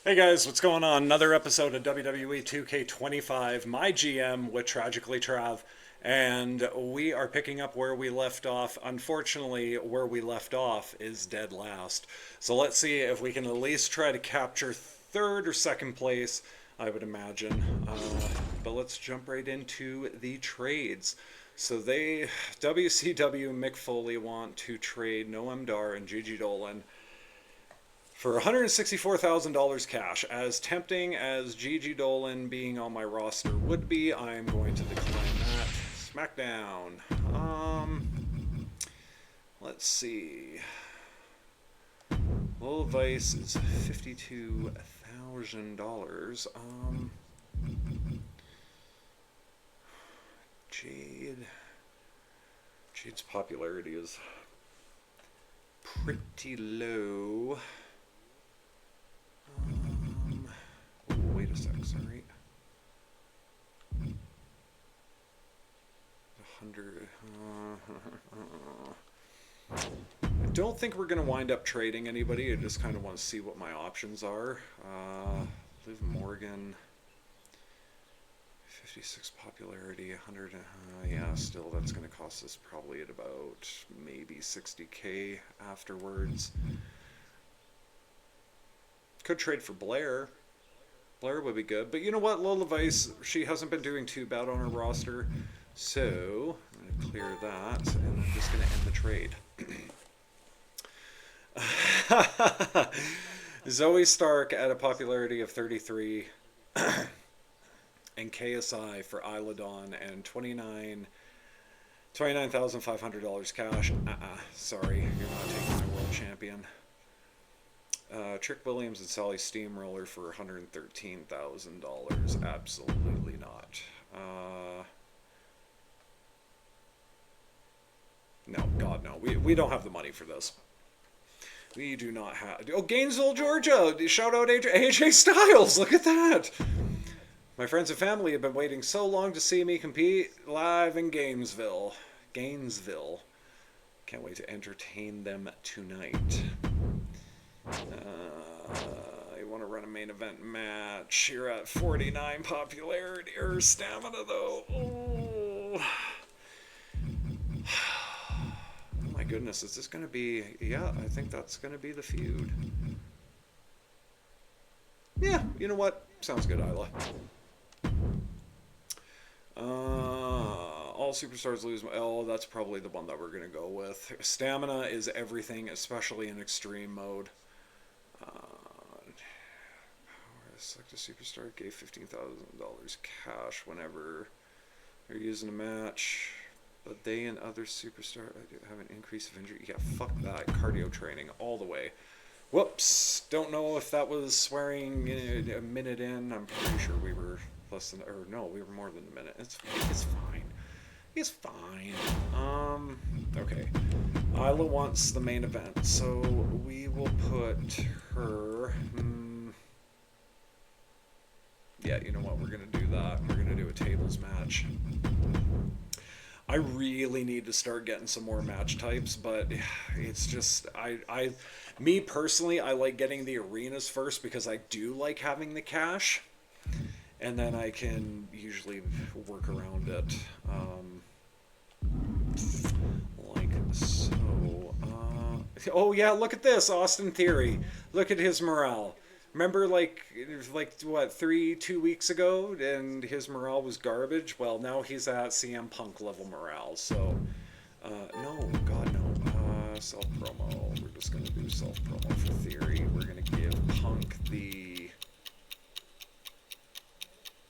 Hey guys, what's going on? Another episode of WWE 2K25, my GM with Tragically Trav, and we are picking up where we left off. Unfortunately, where we left off is dead last. So let's see if we can at least try to capture third or second place, I would imagine. But let's jump right into the trades. So WCW Mick Foley want to trade Noam Dar and Gigi Dolan for $164,000 cash. As tempting as Gigi Dolan being on my roster would be, I'm going to decline that. SmackDown. Let's see. Low Vice is $52,000. Jade. Jade's popularity is pretty low. Oh, wait a sec, sorry. 100. I don't think we're going to wind up trading anybody. I just kind of want to see what my options are. Liv Morgan. 56 popularity, 100. Yeah, still that's going to cost us probably at about maybe 60K afterwards. Could trade for Blair. Blair would be good. But you know what? Lola Vice, she hasn't been doing too bad on her roster. So, I'm going to clear that, and I'm just going to end the trade. Zoe Stark at a popularity of 33. And KSI for Isla Dawn and $29,500 cash. Sorry, you're not taking my world champion. Trick Williams and Sally Steamroller for $113,000. Absolutely not. No, God, no. We don't have the money for this. We do not have. Oh, Gainesville, Georgia. Shout out AJ Styles. Look at that. My friends and family have been waiting so long to see me compete live in Gainesville. Gainesville. Can't wait to entertain them tonight. You want to run a main event match. You're at 49 popularity or stamina though. Oh. Oh my goodness, is this going to be... Yeah, I think that's going to be the feud. Yeah, you know what? Sounds good, Isla. All superstars lose. Oh, that's probably the one that we're going to go with. Stamina is everything, especially in extreme mode. Select a superstar, gave $15,000 cash whenever they're using a match, but they and other superstars have an increase of injury. Yeah, fuck that. Cardio training all the way. Whoops. Don't know if that was swearing a minute in. I'm pretty sure we were less than, or no, we were more than a minute. It's fine. It's fine. Okay. Isla wants the main event, so we will put her... Yeah, you know what? We're going to do that. We're going to do a tables match. I really need to start getting some more match types, but it's just... Me personally, I like getting the arenas first because I do like having the cash. And then I can usually work around it. Like so. Oh yeah, look at this, Austin Theory. Look at his morale. Remember, like what, 2 weeks ago, and his morale was garbage? Well, now he's at CM Punk level morale, so... no, God, no. Self-promo. We're just going to do self-promo for Theory. We're going to give Punk the...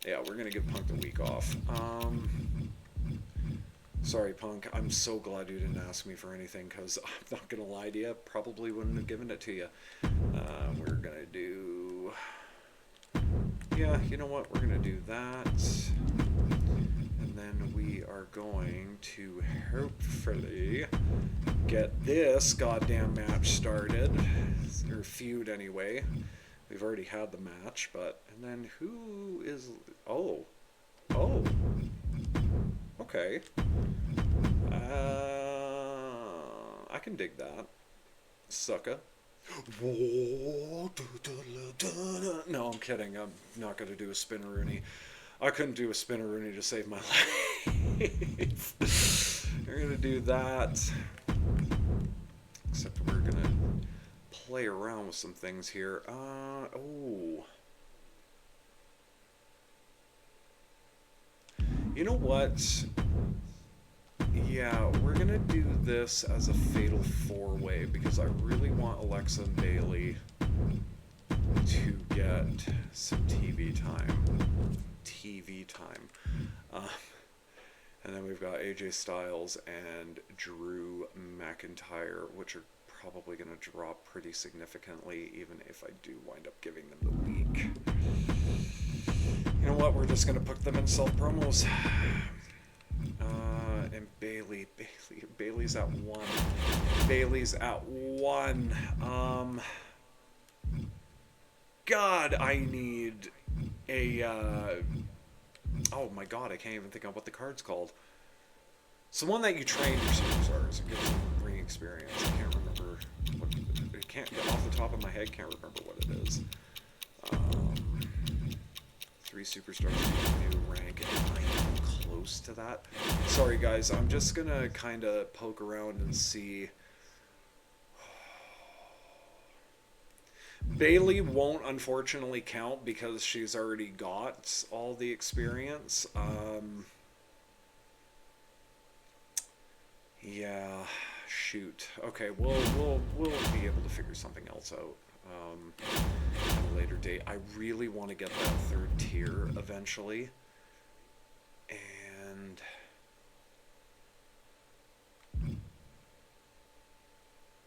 Yeah, we're going to give Punk the week off. Sorry, Punk. I'm so glad you didn't ask me for anything, because I'm not going to lie to you. Probably wouldn't have given it to you. We're going to do... Yeah, you know what? We're going to do that. And then we are going to hopefully get this goddamn match started. Or feud, anyway. We've already had the match, but... And then who is... Oh. Oh. Okay. I can dig that. Sucka. kidding. I'm not going to do a spinneroonie. I couldn't do a spinneroonie to save my life. We're going to do that. Except we're going to play around with some things here. Oh. You know what? Yeah, we're going to do this as a fatal 4-way because I really want Alexa and Bailey to get some TV time. And then we've got AJ Styles and Drew McIntyre, which are probably going to drop pretty significantly, even if I do wind up giving them the week. You know what? We're just going to put them in self-promos. And Bailey's at 1. Bailey's at 1. God, I need a, oh my god, I can't even think of what the card's called. It's the one that you train your superstars and get some ring experience. I can't remember what it can't get off the top of my head, can't remember what it is. 3 superstars, new rank. Am I even close to that? Sorry guys, I'm just gonna kind of poke around and see. Bailey won't unfortunately count because she's already got all the experience. Yeah, shoot. Okay, we'll be able to figure something else out at a later date. I really want to get that 3rd tier eventually, and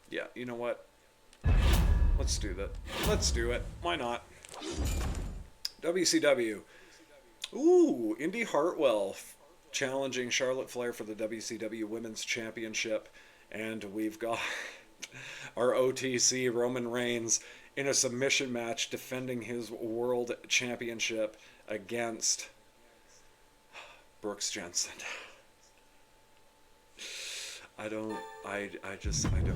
yeah, you know what? Let's do that. Let's do it. Why not? WCW. Ooh, Indy Hartwell challenging Charlotte Flair for the WCW Women's Championship. And we've got our OTC Roman Reigns in a submission match defending his World Championship against Brooks Jensen. I don't understand.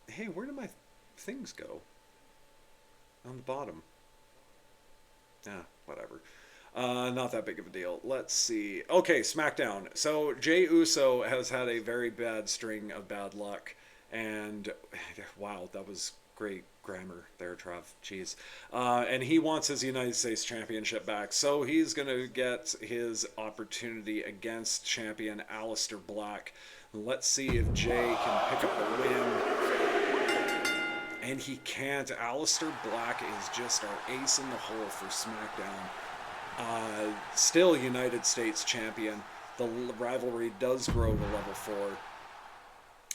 Hey, where did my things go? On the bottom. Whatever. Not that big of a deal. Let's see. Okay, SmackDown. So, Jey Uso has had a very bad string of bad luck. And, wow, that was great grammar there, Trav. Jeez. And he wants his United States Championship back. So, he's going to get his opportunity against champion Aleister Black. Let's see if Jey can pick up the win. And he can't. Aleister Black is just our ace in the hole for SmackDown. Still United States champion. The rivalry does grow to level 4.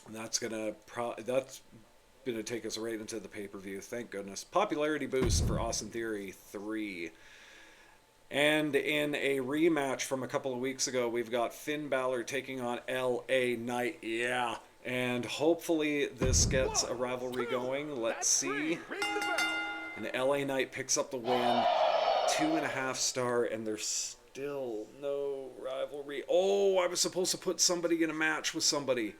And that's gonna take us right into the pay-per-view. Thank goodness. Popularity boost for Austin Theory 3. And in a rematch from a couple of weeks ago, we've got Finn Balor taking on LA Knight. Yeah. And hopefully this gets a rivalry going. Let's see. And LA Knight picks up the win. 2.5 star, and there's still no rivalry. Oh, I was supposed to put somebody in a match with somebody.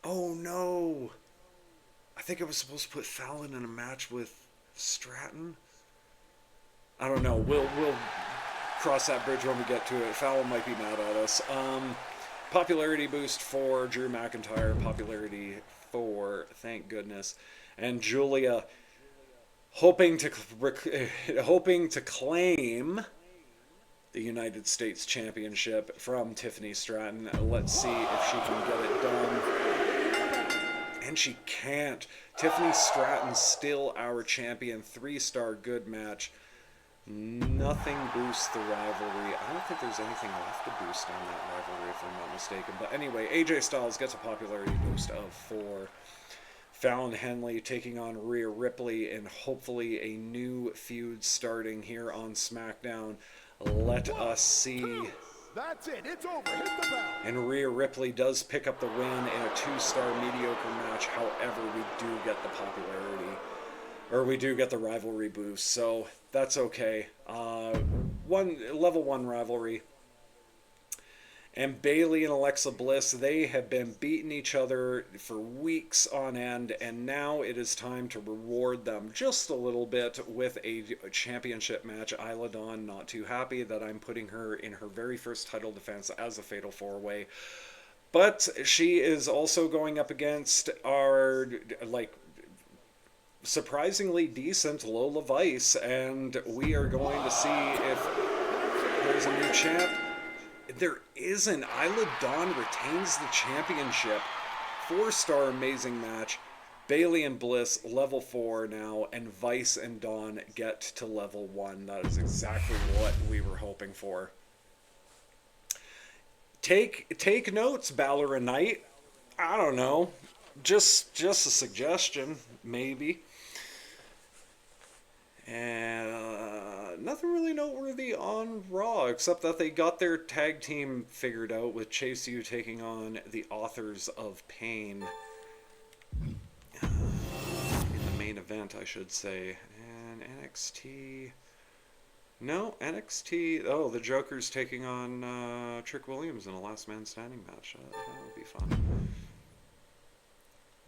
Oh no. I think I was supposed to put Fallon in a match with Stratton. I don't know. We'll cross that bridge when we get to it. Fallon might be mad at us. Popularity boost for Drew McIntyre. Popularity 4. Thank goodness. And Julia hoping to claim the United States Championship from Tiffany Stratton. Let's see if she can get it done. And she can't. Tiffany Stratton still our champion. 3-star good match. Nothing boosts the rivalry. I don't think there's anything left to boost on that rivalry, if I'm not mistaken. But anyway, AJ Styles gets a popularity boost of 4. Fallon Henley taking on Rhea Ripley, and hopefully a new feud starting here on SmackDown. Let us see. That's it. It's over. Hit the bell. And Rhea Ripley does pick up the win in a 2-star mediocre match. However, we do get the popularity, or we do get the rivalry boost. So that's okay. Level 1 rivalry. And Bailey and Alexa Bliss, they have been beating each other for weeks on end, and now it is time to reward them just a little bit with a championship match. Isla Dawn not too happy that I'm putting her in her very first title defense as a Fatal 4-Way. But she is also going up against our, like, surprisingly decent Lola Vice, and we are going to see if there's a new champ. There isn't. Isla Dawn retains the championship. 4-star amazing match. Bailey and Bliss level 4 now, and Vice and Dawn get to level 1. That is exactly what we were hoping for. Take notes, Balor and Knight. I don't know. Just a suggestion, maybe. And nothing really noteworthy on Raw, except that they got their tag team figured out with Chase U taking on the Authors of Pain. In the main event, I should say. And NXT... No, NXT... Oh, the Joker's taking on Trick Williams in a Last Man Standing match. That would be fun.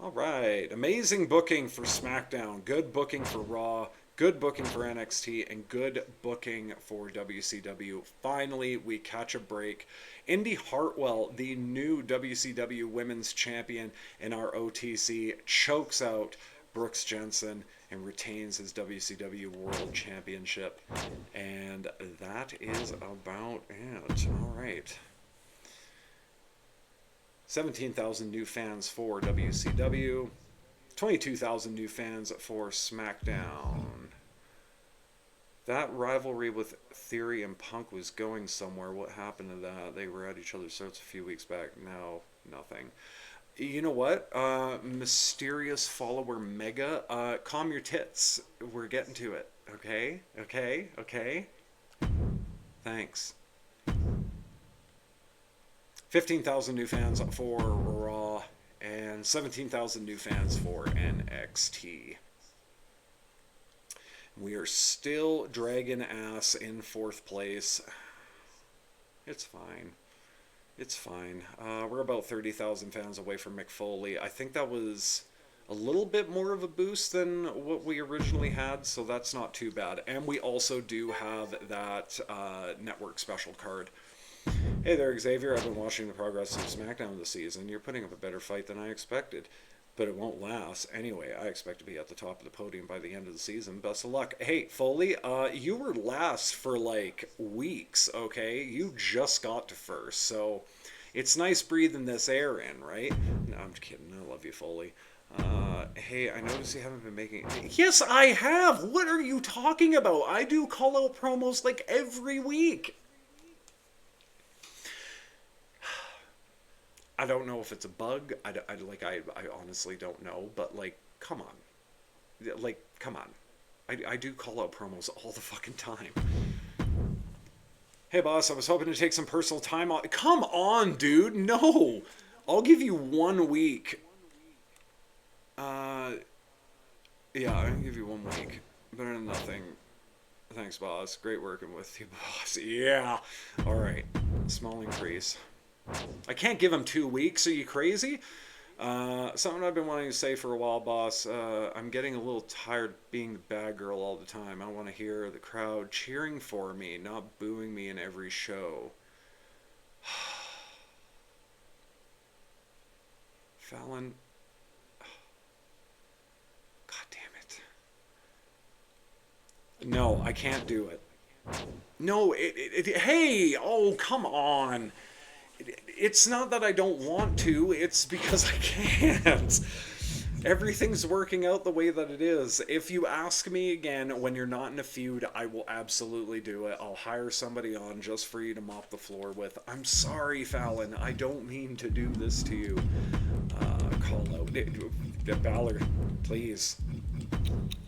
Alright, amazing booking for SmackDown. Good booking for Raw. Good booking for NXT, and good booking for WCW. Finally, we catch a break. Indy Hartwell, the new WCW Women's Champion in our OTC, chokes out Brooks Jensen and retains his WCW World Championship. And that is about it. All right. 17,000 new fans for WCW. 22,000 new fans for SmackDown. That rivalry with Theory and Punk was going somewhere. What happened to that? They were at each other's throats a few weeks back. Now, nothing. You know what? Mysterious follower Mega, calm your tits. We're getting to it. Okay? Okay? Okay? Thanks. 15,000 new fans for Raw, and 17,000 new fans for NXT. We are still dragging ass in 4th place. It's fine. It's fine. We're about 30,000 fans away from Mick Foley. I think that was a little bit more of a boost than what we originally had, so that's not too bad. And we also do have that network special card. Hey there, Xavier. I've been watching the progress of SmackDown this season. You're putting up a better fight than I expected. But it won't last. Anyway, I expect to be at the top of the podium by the end of the season. Best of luck. Hey, Foley, you were last for, like, weeks, okay? You just got to first, so it's nice breathing this air in, right? No, I'm just kidding. I love you, Foley. Hey, I noticed you haven't been making... Yes, I have! What are you talking about? I do call-out promos, like, every week. I don't know if it's a bug. I honestly don't know. But, like, come on. Like, come on. I do call out promos all the fucking time. Hey, boss, I was hoping to take some personal time off. Come on, dude. No. I'll give you 1 week. Yeah, I can give you 1 week. Better than nothing. Thanks, boss. Great working with you, boss. Yeah. All right. Small increase. I can't give him 2 weeks. Are you crazy? Something I've been wanting to say for a while, boss. I'm getting a little tired being the bad girl all the time. I want to hear the crowd cheering for me, not booing me in every show. Fallon. God damn it. No, I can't do it. No, hey! Oh, come on. It's not that I don't want to, it's because I can't. Everything's working out the way that it is. If you ask me again when you're not in a feud, I will absolutely do it. I'll hire somebody on just for you to mop the floor with. I'm sorry, Fallon. I don't mean to do this to you. Call out. Balor, please.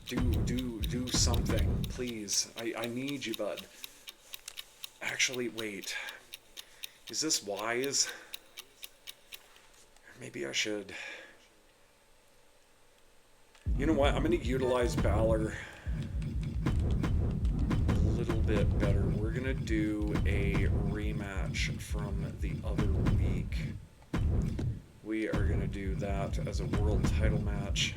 Do something. Please. I need you, bud. Actually, wait. Is this wise? Maybe I should. You know what? I'm going to utilize Balor a little bit better. We're going to do a rematch match from the other week. We are going to do that as a world title match.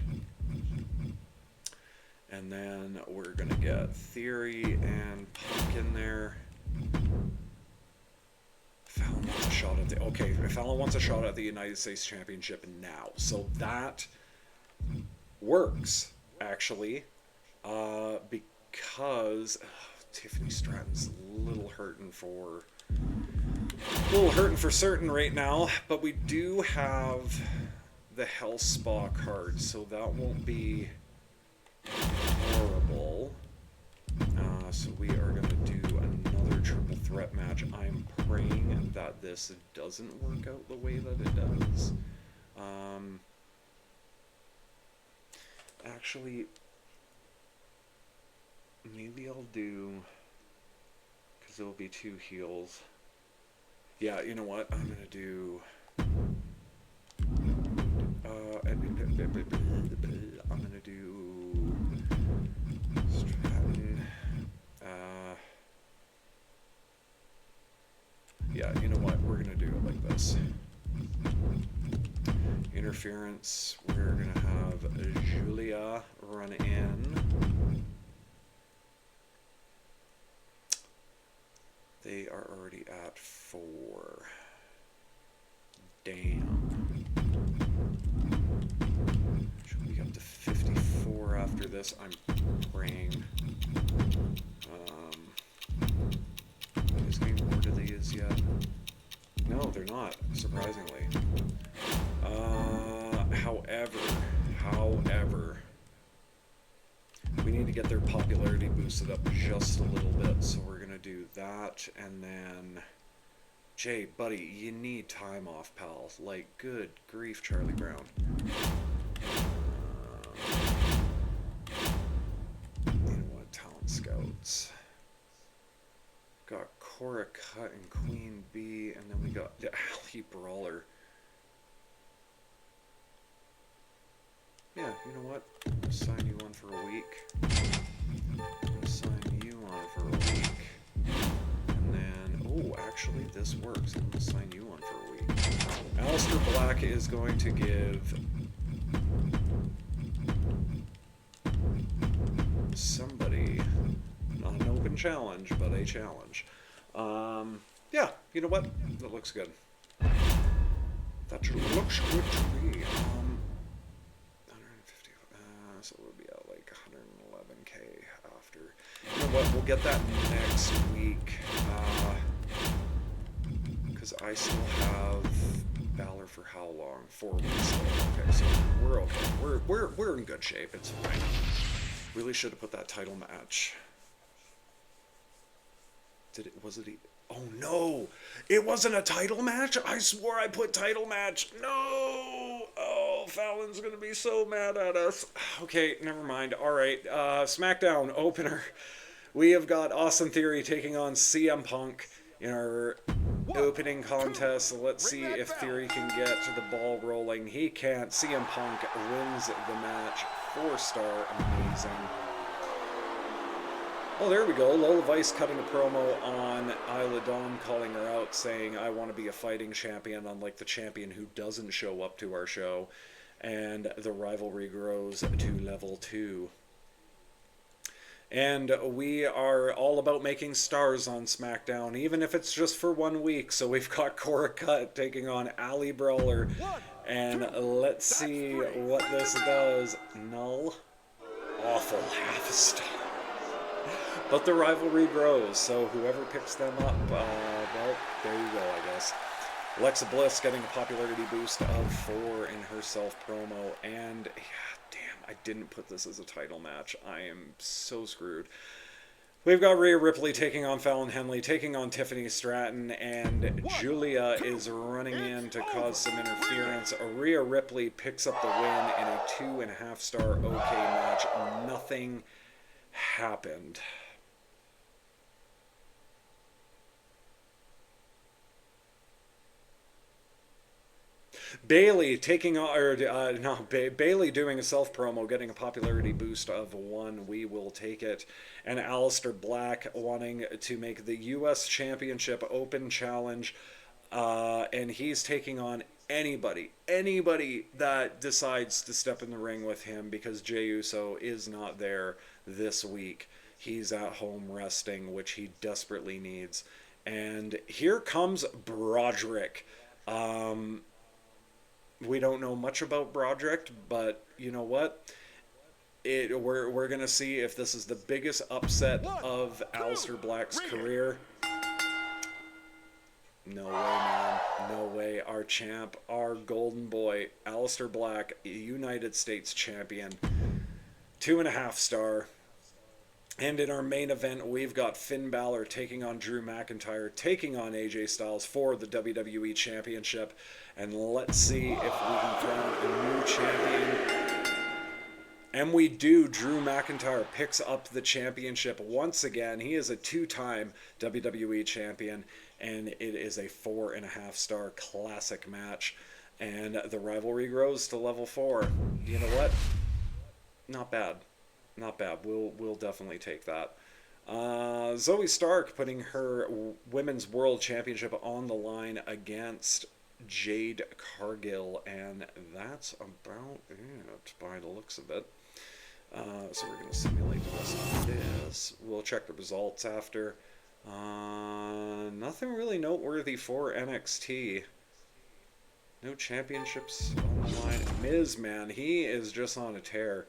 And then we're going to get Theory and Punk in there. Fallon wants a shot at the... Okay, Fallon wants a shot at the United States Championship now. So that works, actually. Because Tiffany Stratton's a little hurting for certain right now. But we do have the Hell Spa card, so that won't be horrible. So we are going to do another triple threat match. I'm praying that this doesn't work out the way that it does. Actually, maybe I'll do, because there'll be 2 heels. Yeah, you know what? I'm going to do... I'm going to do... Stratton. Yeah, you know what? We're going to do it like this. Interference. We're going to have Julia run in. They are already at 4. Damn. Should we get up to 54 after this? I'm praying. Is getting more to these yet? No, they're not, surprisingly. However, we need to get their popularity boosted up just a little bit, so we're gonna do that, and then, Jay, buddy, you need time off, pal. Like, good grief, Charlie Brown. You know what, Talent Scouts. Got Cora Cut and Queen Bee, and then we got the Alley Brawler. Yeah, you know what? I'm gonna sign you on for a week. I'm gonna sign you on for a week. And then, oh, actually, this works. I'm gonna sign you on for a week. Aleister Black is going to give somebody, not an open challenge, but a challenge. Yeah, you know what? That looks good. That looks good to me. 150, so we'll be at like 111k after. You know what? We'll get that next week. Because I still have Balor for how long? 4 weeks still. Okay, so we're okay. We're in good shape. It's fine. Really should have put that title match. Was it? Oh no! It wasn't a title match? I swore I put title match. No! Oh, Fallon's gonna be so mad at us. Okay, never mind. Alright, SmackDown opener. We have got Austin Theory taking on CM Punk in our opening contest. Let's see if Theory can get the ball rolling. He can't. CM Punk wins the match. 4-star. Amazing. Oh, there we go. Lola Vice cutting a promo on Isla Dawn, calling her out, saying, I want to be a fighting champion, unlike the champion who doesn't show up to our show. And the rivalry grows to level 2. And we are all about making stars on SmackDown, even if it's just for 1 week. So we've got Cora Cut taking on Ali Brawler. And let's see what this does. Null. Awful. Half a star. But the rivalry grows, so whoever picks them up, well, there you go, I guess. Alexa Bliss getting a popularity boost of 4 in her self-promo, and, yeah, damn, I didn't put this as a title match. I am so screwed. We've got Rhea Ripley taking on Fallon Henley, taking on Tiffany Stratton, and Julia is running in to cause some interference. Rhea Ripley picks up the win in a 2.5-star OK match. Nothing happened. Bailey taking on, or no, Bailey doing a self promo, getting a popularity boost of 1. We will take it. And Aleister Black wanting to make the U.S. Championship Open Challenge, and he's taking on anybody that decides to step in the ring with him, because Jey Uso is not there this week. He's at home resting, which he desperately needs. And here comes Broderick. We don't know much about Broderick, but you know what? We're going to see if this is the biggest upset of Aleister Black's career. No way, man. No way. Our champ, our golden boy, Aleister Black, United States champion. 2.5 star. And in our main event, we've got Finn Balor taking on Drew McIntyre, taking on AJ Styles for the WWE Championship. And let's see if we can crown a new champion. And we do. Drew McIntyre picks up the championship once again. He is a 2-time WWE champion, and it is a 4.5 star classic match. And the rivalry grows to level 4. You know what? Not bad. Not bad. We'll definitely take that. Zoe Stark putting her Women's World Championship on the line against Jade Cargill, and that's about it by the looks of it. So we're going to simulate the rest of this. We'll check the results after. Nothing really noteworthy for NXT. No championships on the line. Miz, man, he is just on a tear.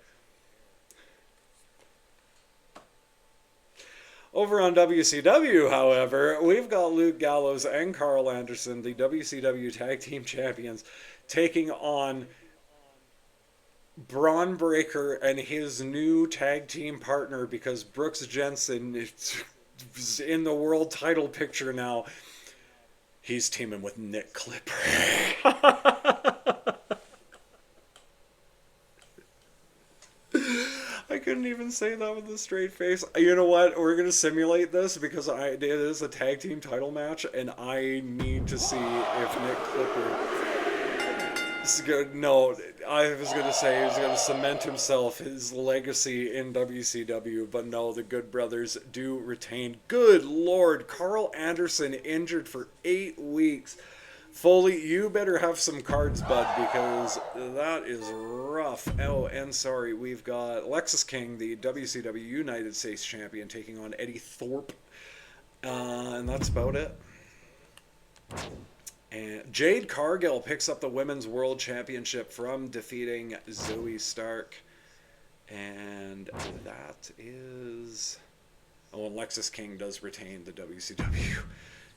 Over on WCW, however, we've got Luke Gallows and Carl Anderson, the WCW Tag Team Champions, taking on Braun Breaker and his new tag team partner, because Brooks Jensen is in the world title picture now. He's teaming with Nick Clipper. I couldn't even say that with a straight face. You know what? We're going to simulate this because it is a tag team title match, and I need to see if Nick Clipper is good. No, I was going to say he's going to cement his legacy in WCW, but no, the Good Brothers do retain. Good Lord, Carl Anderson injured for 8 weeks. Foley, you better have some cards, bud, because that is rough. Oh, and sorry, we've got Lexus King, the WCW United States Champion, taking on Eddie Thorpe. And that's about it. And Jade Cargill picks up the Women's World Championship from defeating Zoe Stark. And that is... Oh, and Lexus King does retain the WCW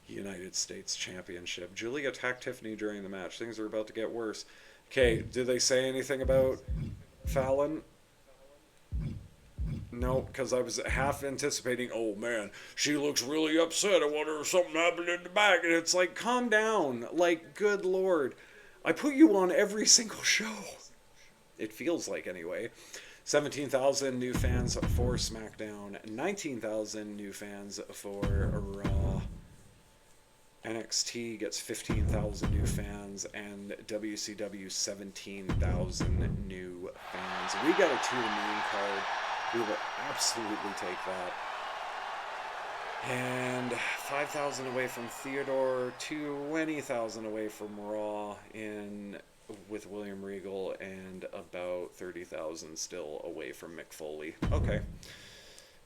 United States Championship. Julie attacked Tiffany during the match. Things are about to get worse. Okay, did they say anything about Fallon? No, because I was half anticipating, oh man, she looks really upset. I wonder if something happened in the back. And it's like, calm down. Like, good Lord. I put you on every single show. It feels like, anyway. 17,000 new fans for SmackDown. 19,000 new fans for Raw. NXT gets 15,000 new fans, and WCW 17,000 new fans. We got a 2 to main card. We will absolutely take that. And 5,000 away from Theodore, 20,000 away from Raw with William Regal, and about 30,000 still away from Mick Foley.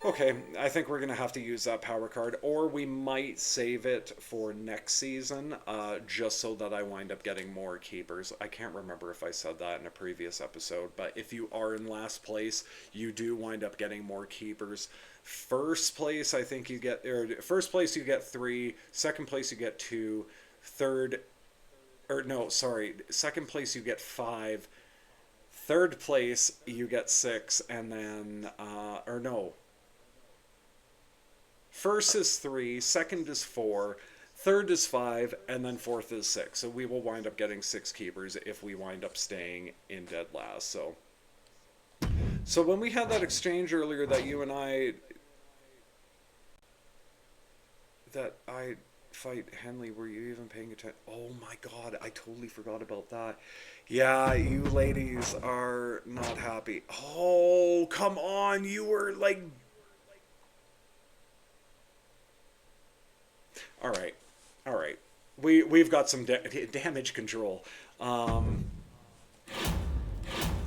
Okay, I think we're going to have to use that power card, or we might save it for next season, just so that I wind up getting more keepers. I can't remember if I said that in a previous episode, but if you are in last place, you do wind up getting more keepers. First place, I think you get, first place you get 3, second place you get 2, second place you get 5, third place you get 6, and then, first is 3, second is 4, third is 5, and then fourth is 6. So we will wind up getting 6 keepers if we wind up staying in dead last. So when we had that exchange earlier that you and I fight Henley, were you even paying attention? Oh my god, I totally forgot about that. Yeah, you ladies are not happy. Oh, come on, you were like... Alright, alright. We've got some damage control. Um,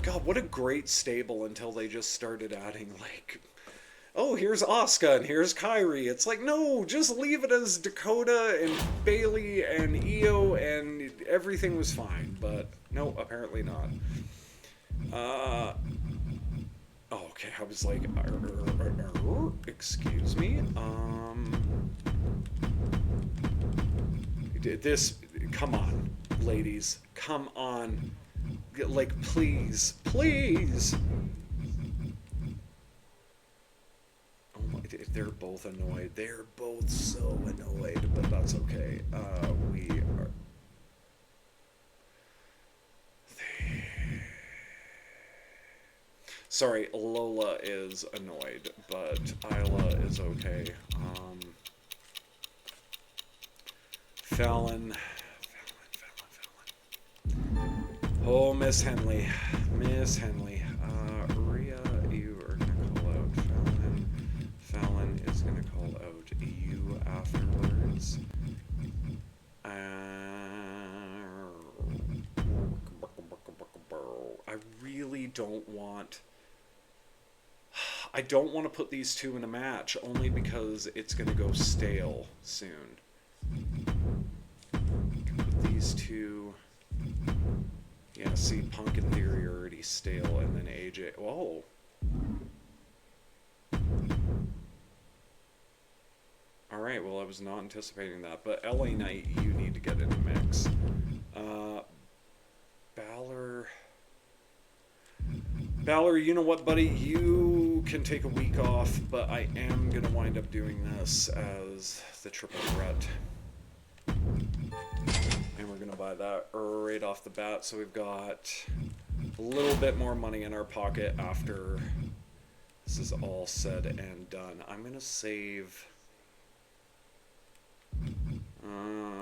God, what a great stable until they just started adding, like... Oh, here's Asuka and here's Kyrie. It's like, no, just leave it as Dakota and Bailey and Io and everything was fine. But no, apparently not. Uh, oh, okay, I was like, excuse me. This, come on, ladies, come on. Like, please, please. They're both annoyed. They're both so annoyed, but that's okay. We are... Sorry, Lola is annoyed, but Isla is okay. Fallon. Oh, Miss Henley. Miss Henley. Rhea, you are going to call out Fallon. Fallon is going to call out you afterwards. I really don't want... I don't want to put these two in a match, only because it's going to go stale soon. Put these two... Yeah, see, Punk in theory are already stale, and then AJ... Whoa! Alright, well, I was not anticipating that, but LA Knight, you need to get in the mix. Balor, you know what, buddy? You can take a week off, but I am going to wind up doing this as the triple threat. And we're going to buy that right off the bat, so we've got a little bit more money in our pocket after this is all said and done. I'm going to save... I'm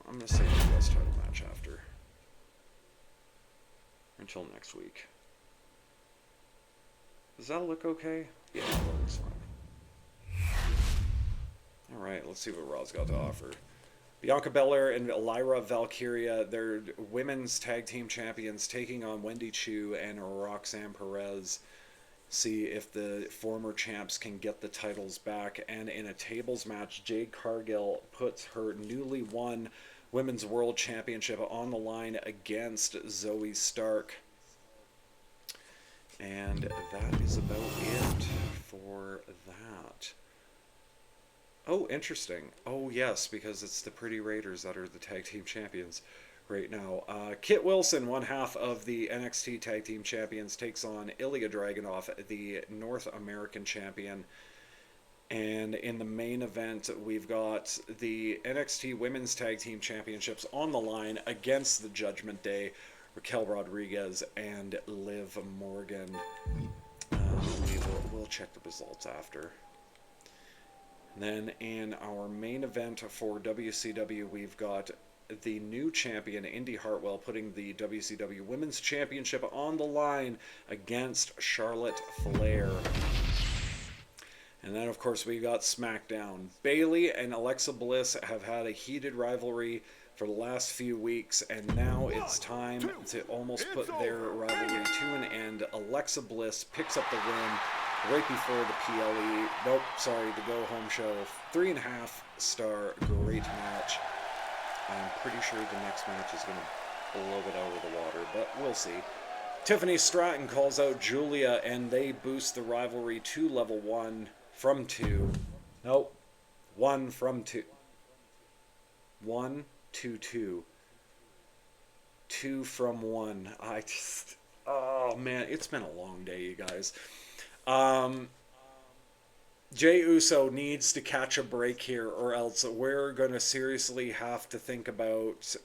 going to save the US title match after. Until next week. Does that look okay? Yeah, that looks fine. Alright, let's see what Raw's got to offer. Bianca Belair and Lyra Valkyria, they're women's tag team champions, taking on Wendy Chu and Roxanne Perez. See if the former champs can get the titles back. And in a tables match, Jade Cargill puts her newly won Women's World Championship on the line against Zoe Stark. And that is about it for that. Oh, interesting. Oh, yes, because it's the Pretty Raiders that are the tag team champions right now. Kit Wilson, one half of the NXT tag team champions, takes on Ilya Dragunov, the North American champion. And in the main event, we've got the NXT Women's Tag Team Championships on the line against the Judgment Day, Raquel Rodriguez and Liv Morgan. We'll check the results after. And then in our main event for WCW, we've got the new champion, Indy Hartwell, putting the WCW Women's Championship on the line against Charlotte Flair. And then, of course, we got SmackDown. Bayley and Alexa Bliss have had a heated rivalry for the last few weeks, and now it's time to almost put their rivalry to an end. Alexa Bliss picks up the win right before the PLE. Nope, sorry, the go-home show. 3.5-star, great match. I'm pretty sure the next match is going to blow it out of the water, but we'll see. Tiffany Stratton calls out Julia, and they boost the rivalry to level 1 from 2. Nope. 1 from 2. 1 to 2. 2 from 1. Oh man, it's been a long day, you guys. Jey Uso needs to catch a break here, or else we're going to seriously have to think about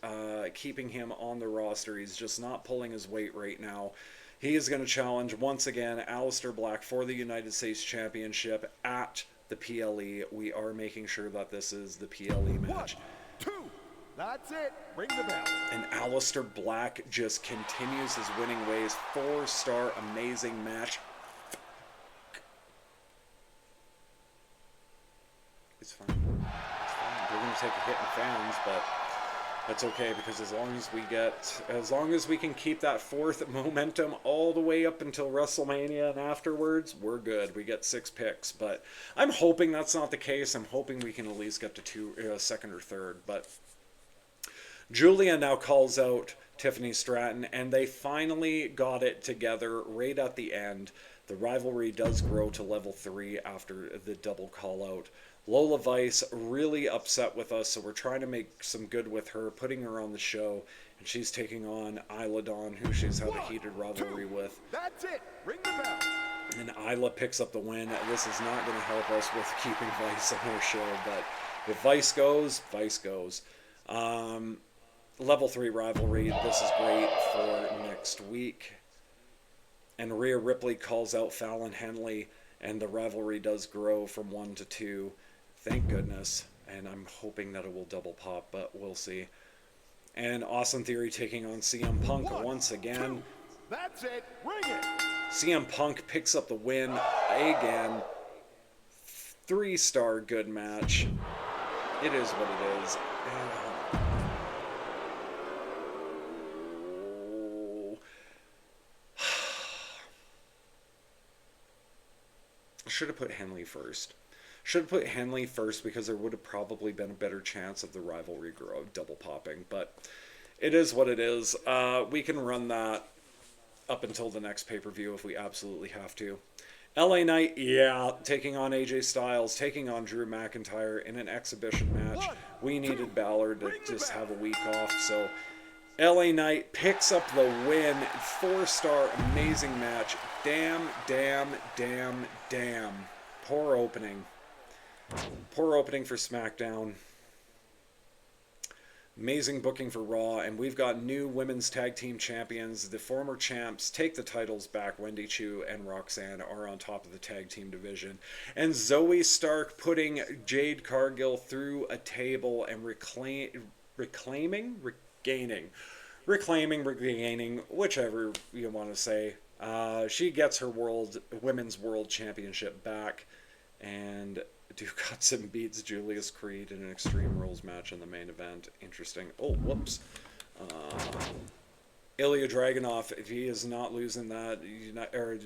keeping him on the roster. He's just not pulling his weight right now. He is going to challenge once again Aleister Black for the United States Championship at the PLE. We are making sure that this is the PLE match. 1, 2. That's it. Ring the bell. And Aleister Black just continues his winning ways. 4-star amazing match. It's fine. It's fine. We're going to take a hit in fans, but that's okay, because as long as we can keep that 4th momentum all the way up until WrestleMania and afterwards, we're good. We get 6 picks, but I'm hoping that's not the case. I'm hoping we can at least get to 2nd or 3rd, but Julia now calls out Tiffany Stratton, and they finally got it together right at the end. The rivalry does grow to level 3 after the double call out. Lola Vice really upset with us, so we're trying to make some good with her, putting her on the show, and she's taking on Isla Dawn, who she's had a heated rivalry with. That's it. Ring the bell. And Isla picks up the win. This is not going to help us with keeping Vice on our show, but if Vice goes, Vice goes. Level 3 rivalry. This is great for next week. And Rhea Ripley calls out Fallon Henley, and the rivalry does grow from 1 to 2. Thank goodness. And I'm hoping that it will double pop, but we'll see. And Austin Theory taking on CM Punk once again. 2. That's it. Ring it. CM Punk picks up the win again. 3-star good match. It is what it is. Should have put Henley first. Should have put Henley first, because there would have probably been a better chance of the rivalry double popping. But it is what it is. We can run that up until the next pay-per-view if we absolutely have to. LA Knight, yeah, taking on AJ Styles, taking on Drew McIntyre in an exhibition match. We needed Balor to just have a week off, so LA Knight picks up the win. 4-star amazing match. Damn, damn, damn, damn. Poor opening. Poor opening for SmackDown. Amazing booking for Raw, and we've got new women's tag team champions. The former champs take the titles back. Wendy Chu and Roxanne are on top of the tag team division. And Zoe Stark putting Jade Cargill through a table and regaining, whichever you want to say. She gets her women's world championship back, and Duke Hudson beats Julius Creed in an Extreme Rules match in the main event. Interesting. Oh, whoops. Ilya Dragunov, if he is not losing that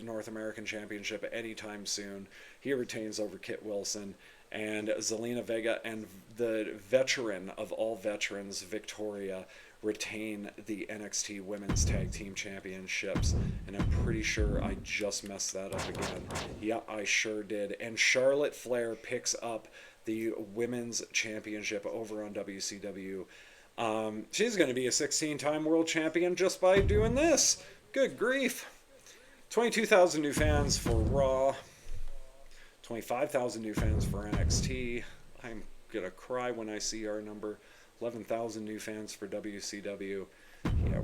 North American Championship anytime soon, he retains over Kit Wilson. And Zelina Vega and the veteran of all veterans, Victoria, retain the NXT Women's Tag Team Championships. And I'm pretty sure I just messed that up again. Yeah, I sure did. And Charlotte Flair picks up the Women's Championship over on WCW. She's going to be a 16-time world champion just by doing this. Good grief. 22,000 new fans for Raw. 25,000 new fans for NXT. I'm going to cry when I see our number. 11,000 new fans for WCW. Yeah,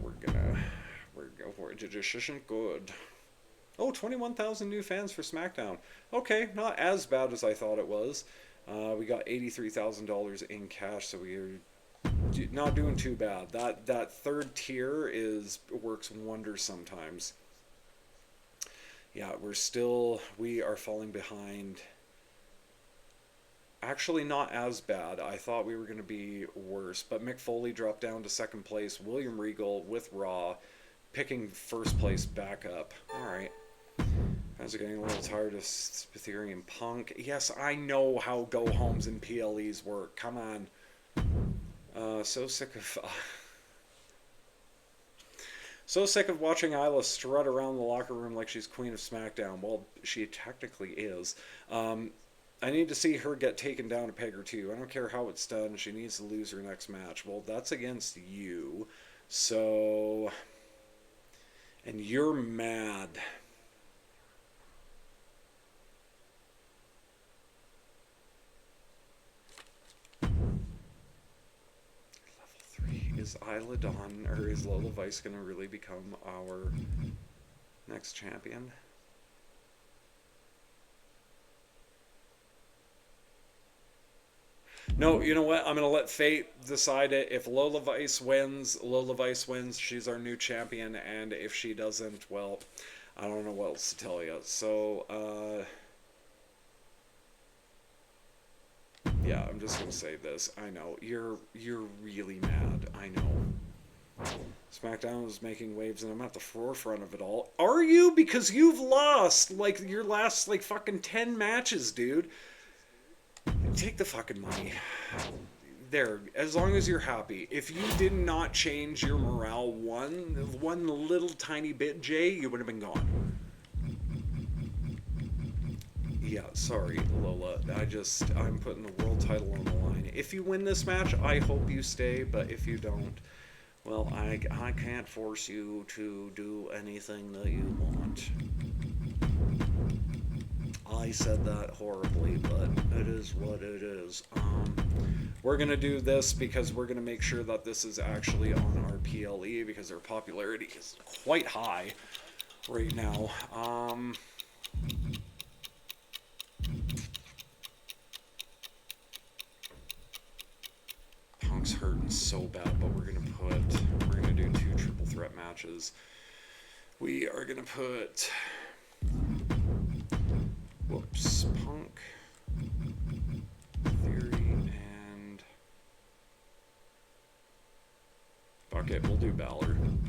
it just isn't good. Oh, 21,000 new fans for SmackDown. Okay, not as bad as I thought it was. We got $83,000 in cash, so we're not doing too bad. That third tier works wonders sometimes. Yeah, we are falling behind. Actually, not as bad. I thought we were going to be worse. But Mick Foley dropped down to 2nd place. William Regal with Raw, picking 1st place back up. Alright. Guys are getting a little tired of Ethereum Punk. Yes, I know how go-homes and PLEs work. Come on. So sick of watching Isla strut around the locker room like she's Queen of SmackDown. Well, she technically is. I need to see her get taken down a peg or two. I don't care how it's done. She needs to lose her next match. Well, that's against you. So... And you're mad. Level 3. Is Isla Dawn, or is Lola Vice going to really become our next champion? No, you know what? I'm gonna let fate decide it. If Lola Vice wins, Lola Vice wins. She's our new champion, and if she doesn't, well, I don't know what else to tell you. So, yeah, I'm just gonna say this. I know you're really mad. I know. SmackDown is making waves, and I'm at the forefront of it all. Are you? Because you've lost like your last like fucking 10 matches, dude. Take the fucking money. There, as long as you're happy. If you did not change your morale one little tiny bit, Jay, you would have been gone. Yeah, sorry, Lola. I'm putting the world title on the line. If you win this match, I hope you stay, but if you don't, well, I can't force you to do anything that you want. I said that horribly, but it is what it is. We're going to do this because we're going to make sure that this is actually on our PLE because their popularity is quite high right now. Punk's hurting so bad, but we're going to do 2 triple threat matches. We are going to put... Whoops. Punk, Theory, and... Fuck it, we'll do Balor. And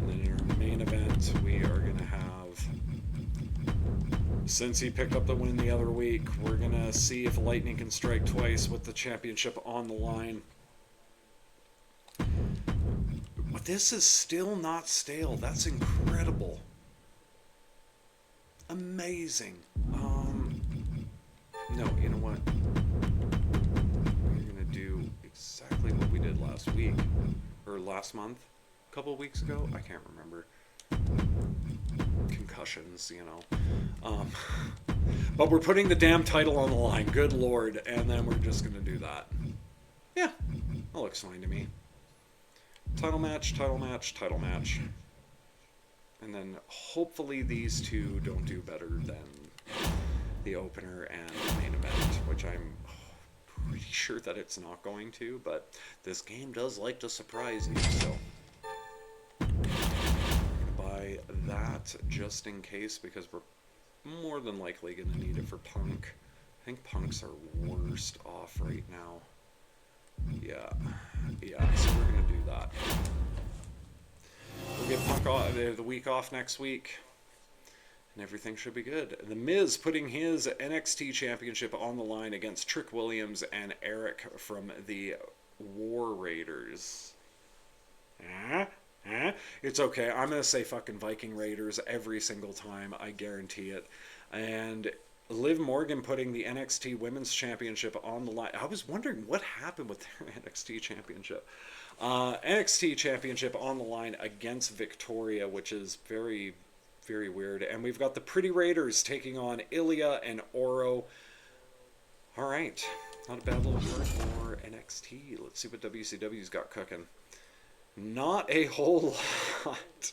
then in our main event, we are going to have... Since he picked up the win the other week, we're going to see if Lightning can strike twice with the championship on the line. But this is still not stale. That's incredible. Amazing. No, you know what? We're gonna do exactly what we did last week. Or last month? A couple of weeks ago? I can't remember. Concussions, you know. But we're putting the damn title on the line. Good lord. And then we're just gonna do that. Yeah. That looks fine to me. Title match, title match, title match. And then hopefully these two don't do better than the opener and the main event, which I'm pretty sure that it's not going to, but this game does like to surprise you, so I'm gonna buy that just in case because we're more than likely gonna need it for Punk. I think Punk's our worst off right now. Yeah, so we're gonna do that. We'll get Punk off, the week off next week, and everything should be good. The Miz putting his NXT Championship on the line against Trick Williams and Eric from the War Raiders. It's okay. I'm going to say fucking Viking Raiders every single time. I guarantee it. And Liv Morgan putting the NXT Women's Championship on the line. I was wondering what happened with their NXT Championship. NXT Championship on the line against Victoria, which is very, very weird. And we've got the Pretty Raiders taking on Ilya and Oro. All right. Not a bad little card for NXT. Let's see what WCW's got cooking. Not a whole lot.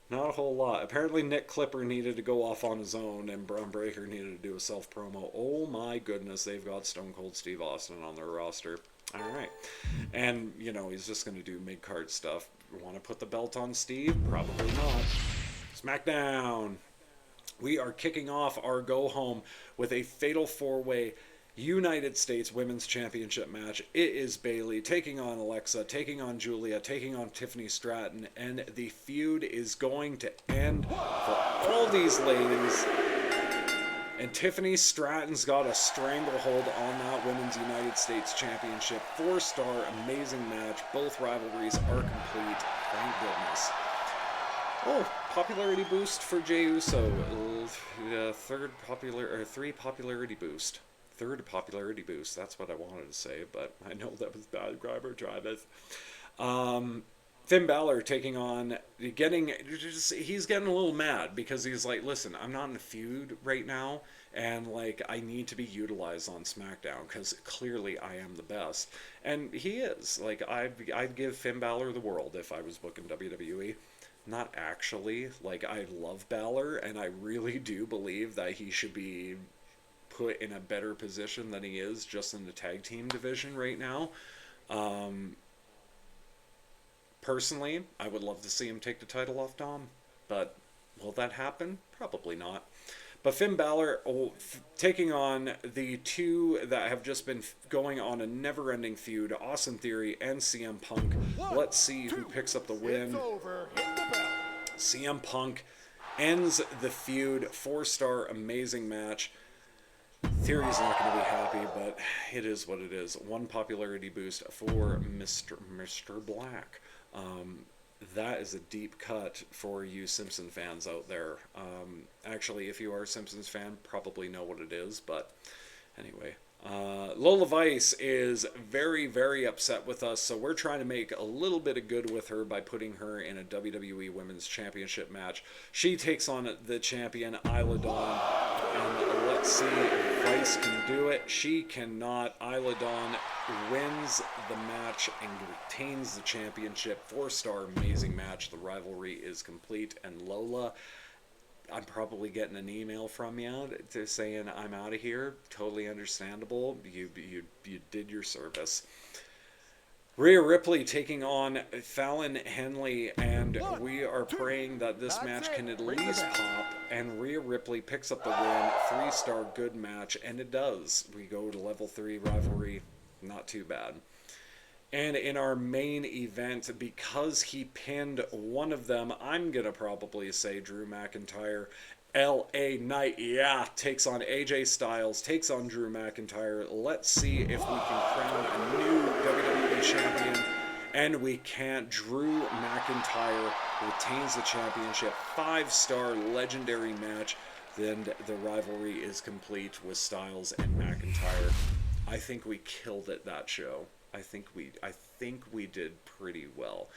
Not a whole lot. Apparently Nick Clipper needed to go off on his own and Braun Breaker needed to do a self-promo. Oh my goodness, they've got Stone Cold Steve Austin on their roster. Alright. And, you know, he's just going to do mid-card stuff. Want to put the belt on Steve? Probably not. SmackDown. We are kicking off our go-home with a Fatal 4-Way United States Women's Championship match. It is Bayley taking on Alexa, taking on Julia, taking on Tiffany Stratton, and the feud is going to end for all these ladies. And Tiffany Stratton's got a stranglehold on that Women's United States Championship. 4-star, amazing match. Both rivalries are complete. Thank goodness. Oh, popularity boost for Jey Uso. Three popularity boost. Third popularity boost. That's what I wanted to say, but I know that was bad grammar, Travis. Finn Balor taking on, he's getting a little mad because he's like, listen, I'm not in a feud right now, and like I need to be utilized on SmackDown because clearly I am the best, and he is. Like I'd give Finn Balor the world if I was booking WWE. Not actually. Like I love Balor, and I really do believe that he should be put in a better position than he is just in the tag team division right now. Personally, I would love to see him take the title off Dom, but will that happen? Probably not. But Finn Balor taking on the two that have just been going on a never-ending feud, Austin Theory and CM Punk. Let's see who picks up the win. It's over. Hit the bell. CM Punk ends the feud. 4-star amazing match. Theory's not going to be happy, but it is what it is. One popularity boost for Mr. Black. That is a deep cut for you Simpson fans out there. Actually, if you are a Simpsons fan, probably know what it is, but anyway. Lola Vice is very, very upset with us, so we're trying to make a little bit of good with her by putting her in a WWE Women's Championship match. She takes on the champion, Isla Dawn, and let's see if Vice can do it. She cannot. Isla Dawn wins the match and retains the championship. 4-star amazing match. The rivalry is complete, and Lola, I'm probably getting an email from you saying I'm out of here. Totally understandable. You did your service. Rhea Ripley taking on Fallon Henley, and we are praying that this match can at least pop, and Rhea Ripley picks up the win. 3-star good match, and it does. We go to level 3 rivalry. Not too bad. And in our main event, because he pinned one of them, I'm going to probably say Drew McIntyre. LA Knight, yeah, takes on AJ Styles, takes on Drew McIntyre. Let's see if we can crown a new WWE champion. And we can't. Drew McIntyre retains the championship. 5-star legendary match. Then the rivalry is complete with Styles and McIntyre. I think we killed it that show. I think we did pretty well.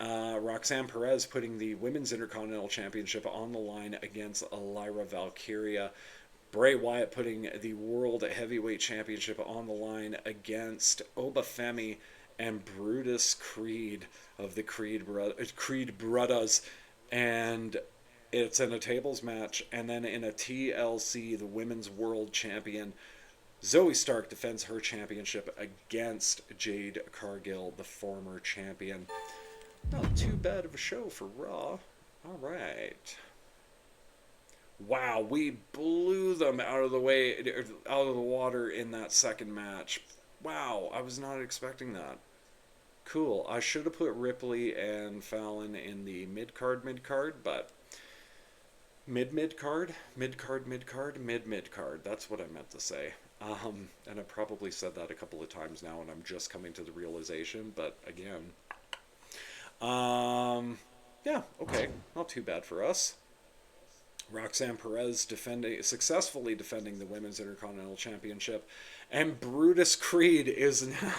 Roxanne Perez putting the Women's Intercontinental Championship on the line against Lyra Valkyria. Bray Wyatt putting the World Heavyweight Championship on the line against Obafemi and Brutus Creed of the Creed Brothers. And it's in a tables match. And then in a TLC, the Women's World Champion Zoe Stark defends her championship against Jade Cargill, the former champion. Not too bad of a show for Raw. All right. Wow, we blew them out of the water in that second match. Wow, I was not expecting that. Cool. I should have put Ripley and Fallon in the mid-card, but mid-card. That's what I meant to say. And I probably said that a couple of times now, and I'm just coming to the realization, but again, yeah, okay, not too bad for us. Roxanne Perez successfully defending the Women's Intercontinental Championship, and Brutus Creed is now...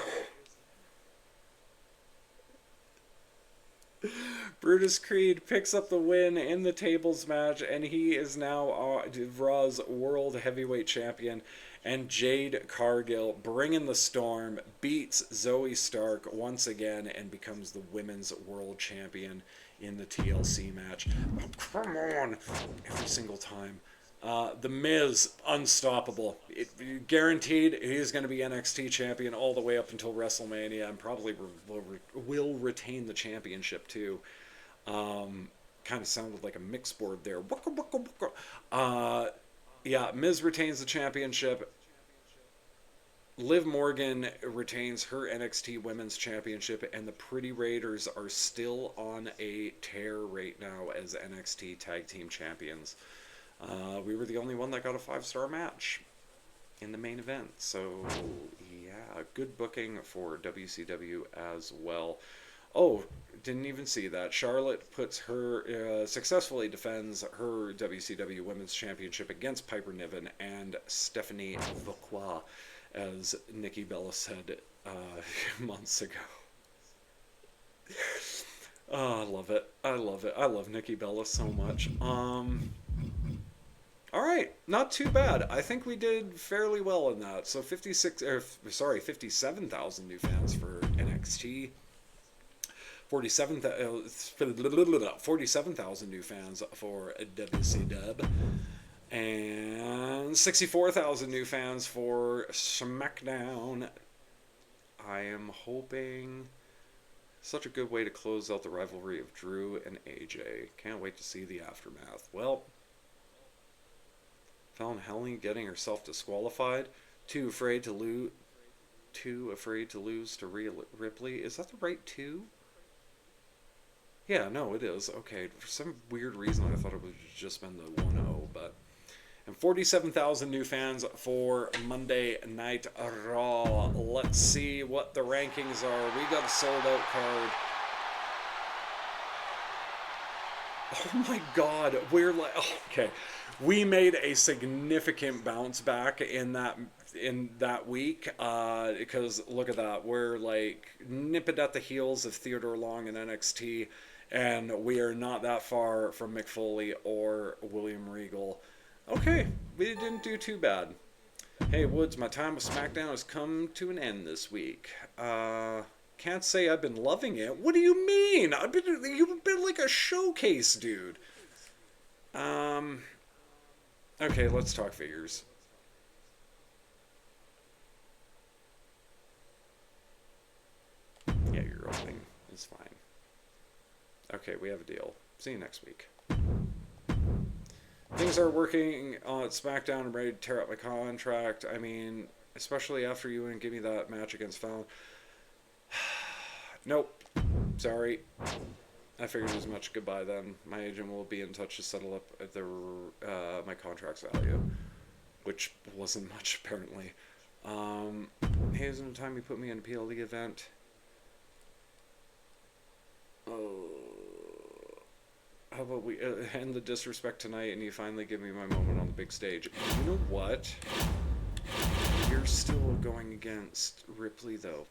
Brutus Creed picks up the win in the tables match, and he is now Raw's World Heavyweight Champion. And Jade Cargill, bringing the storm, beats Zoe Stark once again and becomes the Women's World Champion in the TLC match. Oh, come on! Every single time. The Miz, unstoppable. Guaranteed he's going to be NXT champion all the way up until WrestleMania, and probably will retain the championship too. Kind of sounded like a mix board there. Yeah, Miz retains the championship. Liv Morgan retains her NXT Women's Championship, and the Pretty Raiders are still on a tear right now as NXT Tag Team Champions. We were the only one that got a 5-star match in the main event. So, yeah, good booking for WCW as well. Oh, didn't even see that. Charlotte puts her, successfully defends her WCW Women's Championship against Piper Niven and Stephanie Vauquois, as Nikki Bella said months ago. Oh, I love it. I love Nikki Bella so much. Alright, not too bad. I think we did fairly well in that. So 57,000 new fans for NXT. 47,000 new fans for WCW. And 64,000 new fans for SmackDown. I am hoping such a good way to close out the rivalry of Drew and AJ. Can't wait to see the aftermath. Well, Fallon Henley getting herself disqualified. Too afraid to lose. Too afraid to lose to Rhea Ripley. Is that the right two? Yeah, no, it is. Okay, for some weird reason I thought it would have just been the 1-0, but... And 47,000 new fans for Monday Night Raw. Let's see what the rankings are. We got a sold-out card. Oh my god, we're like... Okay, we made a significant bounce back in that week, because look at that. We're like nipping at the heels of Theodore Long and NXT, and we are not that far from Mick Foley or William Regal. Okay, we didn't do too bad. Hey Woods, my time with SmackDown has come to an end this week. Can't say I've been loving it. What do you mean? You've been like a showcase, dude. Okay, let's talk figures. Yeah, your opening is fine. Okay, we have a deal. See you next week. Things are working on SmackDown. I'm ready to tear up my contract. I mean, especially after you wouldn't give me that match against Fallon. Nope. Sorry. I figured as much. Goodbye then. My agent will be in touch to settle up my contract's value, which wasn't much apparently. Hey, isn't it time you put me in a PLE event? Oh. How about we end the disrespect tonight and you finally give me my moment on the big stage? You know what? You're still going against Ripley, though.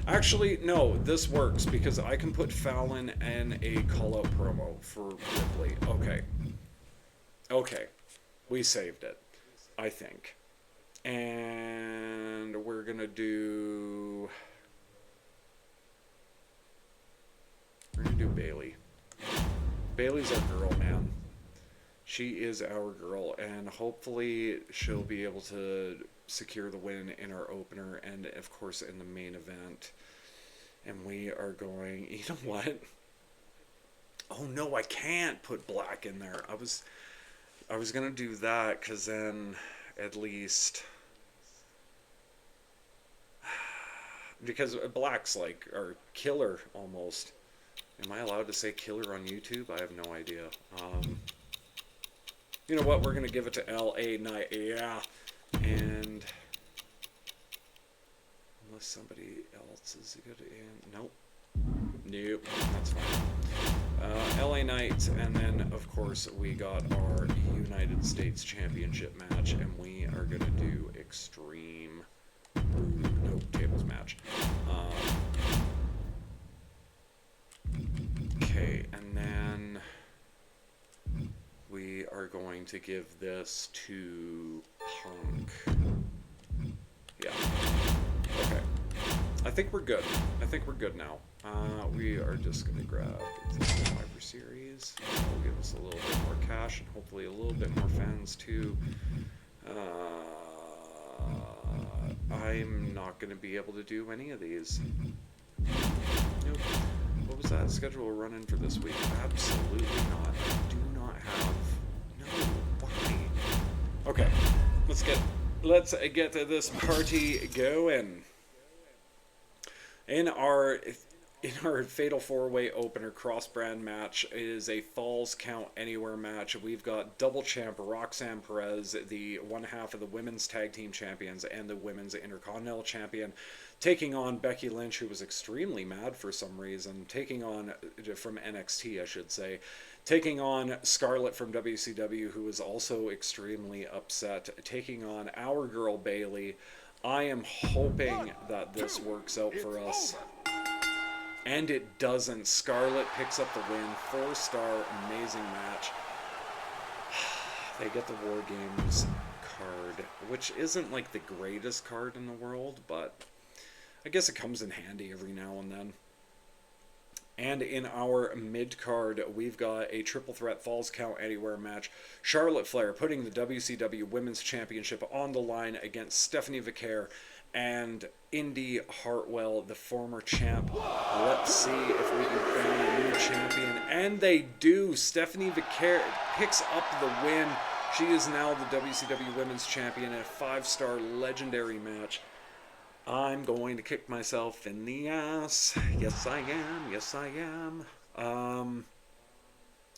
Actually, no, this works because I can put Fallon in a call-out promo for Ripley. Okay. Okay. We saved it, I think. And we're going to do... We're going to do Bayley. Bayley's our girl, man. She is our girl, and hopefully she'll be able to secure the win in our opener and, of course, in the main event. And we are going... You know what? Oh, no, I can't put Black in there. I was going to do that, because then at least... Because Black's like our killer, almost. Am I allowed to say killer on YouTube? I have no idea. You know what? We're going to give it to LA Knight. Yeah. And... Unless somebody else is good in... Nope. Nope. That's fine. LA Knight. And then, of course, we got our United States Championship match. And we are going to do Extreme... Nope. Tables match. Okay, and then we are going to give this to Punk. Yeah. Okay. I think we're good. I think we're good now. We are just going to grab the Survivor Series. That'll give us a little bit more cash and hopefully a little bit more fans too. I'm not going to be able to do any of these. Nope. What was that schedule running for this week? Absolutely not. I do not have... No, why? Okay, let's get this party going. In our Fatal 4-Way opener cross-brand match, it is a Falls Count Anywhere match. We've got double champ Roxanne Perez, the one half of the Women's Tag Team Champions and the Women's Intercontinental Champion, taking on Becky Lynch, who was extremely mad for some reason, from NXT, I should say, taking on Scarlett from WCW, who was also extremely upset, taking on our girl Bayley. I am hoping that this works out for us. And it doesn't. Scarlett picks up the win. 4-star, amazing match. They get the War Games card, which isn't like the greatest card in the world, but I guess it comes in handy every now and then. And in our mid-card, we've got a triple threat Falls Count Anywhere match. Charlotte Flair putting the WCW Women's Championship on the line against Stephanie Vicaire and Indy Hartwell, the former champ. Let's see if we can crown a new champion. And they do. Stephanie Vicaire picks up the win. She is now the WCW Women's Champion in a 5-star legendary match. I'm going to kick myself in the ass. Yes, I am. Yes, I am.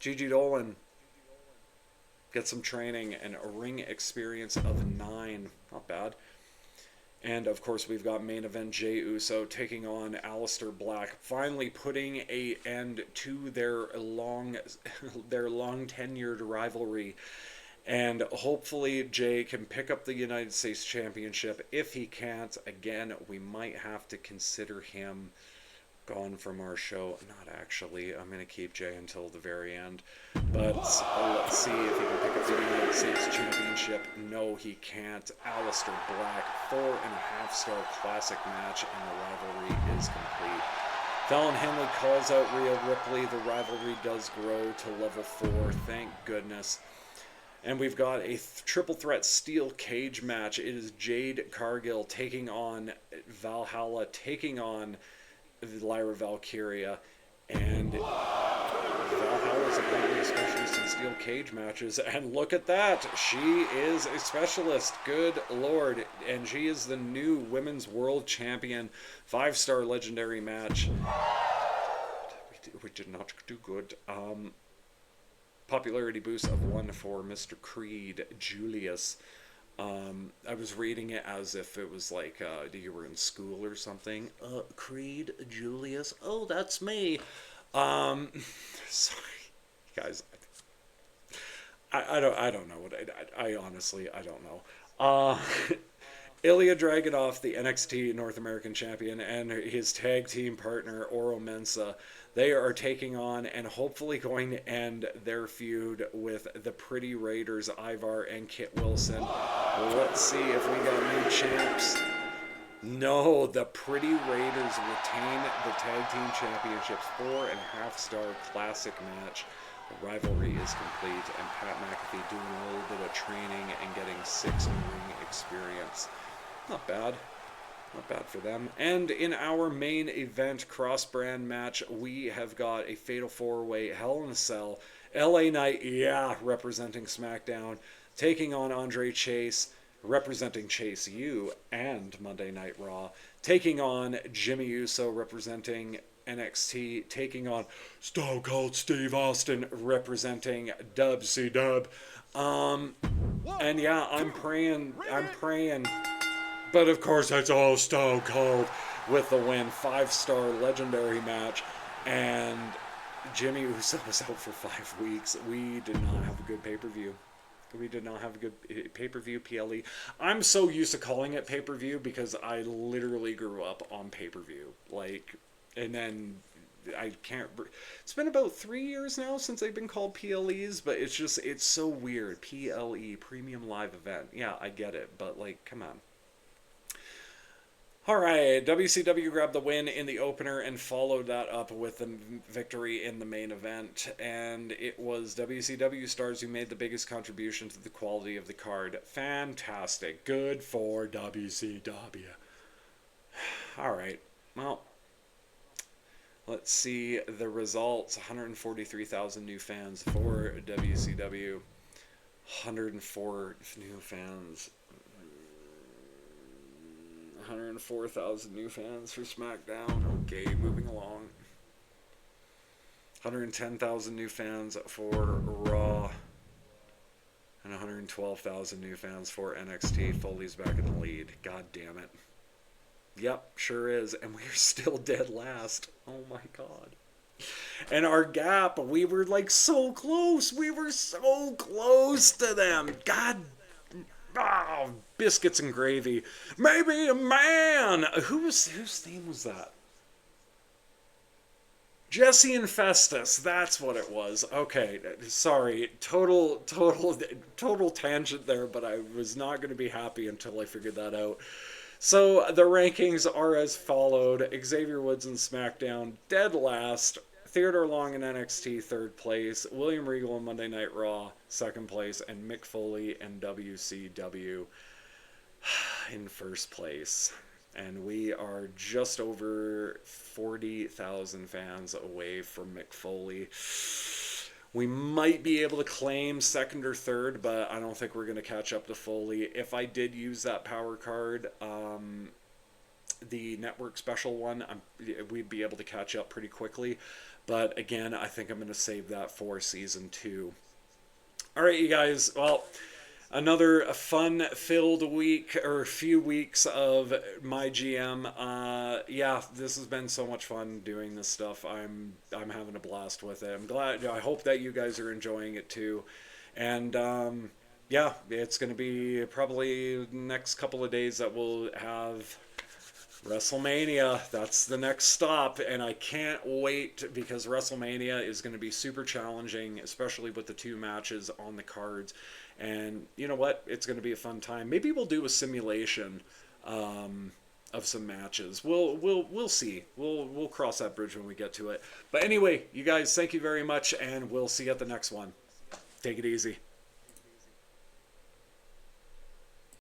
Gigi Dolan. Get some training and a ring experience of 9. Not bad. And, of course, we've got main event Jey Uso taking on Aleister Black, finally putting an end to their long tenured rivalry. And hopefully Jey can pick up the United States Championship. If he can't, again, we might have to consider him gone from our show. Not actually. I'm going to keep Jey until the very end. But let's see if he can pick up the United States Championship. No, he can't. Aleister Black, 4.5-star classic match, and the rivalry is complete. Fallon Henley calls out Rhea Ripley. The rivalry does grow to level 4. Thank goodness. And we've got a triple threat steel cage match. It is Jade Cargill taking on Valhalla, taking on Lyra Valkyria. And Valhalla is apparently a specialist in steel cage matches. And look at that. She is a specialist. Good Lord. And she is the new Women's World Champion. 5-star legendary match. We did not do good. Popularity boost of 1 for Mr. Creed Julius. I was reading it as if it was like you were in school or something. Creed Julius. Oh, that's me. Sorry, guys. I don't know what I honestly I don't know. Ilya Dragunov, the NXT North American Champion, and his tag team partner Oro Mensah, they are taking on and hopefully going to end their feud with the Pretty Raiders, Ivar and Kit Wilson. Let's see if we got new champs. No, the Pretty Raiders retain the tag team championships. 4.5-star classic match. The rivalry is complete, and Pat McAfee doing a little bit of training and getting 6 ring experience. Not bad. Not bad for them. And in our main event cross-brand match, we have got a Fatal 4-Way Hell in a Cell. LA Knight, yeah, representing SmackDown, taking on Andre Chase, representing Chase U and Monday Night Raw, taking on Jimmy Uso, representing NXT, taking on Stone Cold Steve Austin, representing WCW. And yeah, I'm praying. But of course, it's all Stone Cold with the win. 5-star legendary match. And Jimmy Uso was out for 5 weeks. We did not have a good pay-per-view. We did not have a good pay-per-view PLE. I'm so used to calling it pay-per-view because I literally grew up on pay-per-view. And then I can't... It's been about 3 years now since they've been called PLEs, but it's so weird. PLE, Premium Live Event. Yeah, I get it, but come on. Alright, WCW grabbed the win in the opener and followed that up with the victory in the main event. And it was WCW stars who made the biggest contribution to the quality of the card. Fantastic. Good for WCW. Alright, well, let's see the results. 143,000 new fans for WCW. 104 new fans. 104,000 new fans for SmackDown. Okay, moving along. 110,000 new fans for Raw. And 112,000 new fans for NXT. Foley's back in the lead. God damn it. Yep, sure is. And we're still dead last. Oh my god. And our gap, we were so close. We were so close to them. God. Oh, biscuits and gravy. Maybe a man. Whose theme was that? Jesse and Festus. That's what it was. Okay, sorry. Total tangent there, but I was not going to be happy until I figured that out. So the rankings are as followed. Xavier Woods and SmackDown, dead last. Theodore Long in NXT, third place. William Regal in Monday Night Raw, second place. And Mick Foley in WCW in first place. And we are just over 40,000 fans away from Mick Foley. We might be able to claim second or third, but I don't think we're going to catch up to Foley. If I did use that power card, the network special one, we'd be able to catch up pretty quickly. But again, I think I'm going to save that for season 2. All right, you guys. Well, another fun-filled week or few weeks of my GM. Yeah, this has been so much fun doing this stuff. I'm having a blast with it. I'm glad. I hope that you guys are enjoying it too. And yeah, it's going to be probably next couple of days that we'll have WrestleMania. That's the next stop, and I can't wait because WrestleMania is going to be super challenging, especially with the 2 matches on the cards. And you know what? It's going to be a fun time. Maybe we'll do a simulation of some matches. We'll see. We'll cross that bridge when we get to it. But anyway, you guys, thank you very much, and we'll see you at the next one. Take it easy.